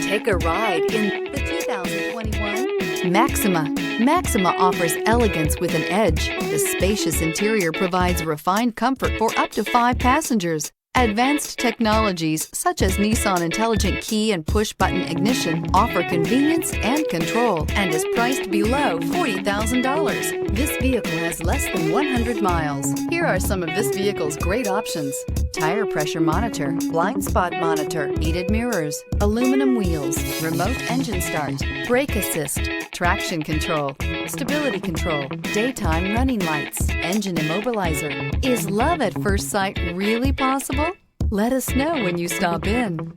Take a ride in the 2021 Maxima. Maxima offers elegance with an edge. The spacious interior provides refined comfort for up to 5 passengers. Advanced technologies such as Nissan Intelligent Key and push-button ignition offer convenience and control and is priced below $40,000. This vehicle has less than 100 miles. Here are some of this vehicle's great options: tire pressure monitor, blind spot monitor, heated mirrors, aluminum wheels, remote engine start, brake assist, traction control, stability control, daytime running lights, engine immobilizer. Is love at first sight really possible? Let us know when you stop in.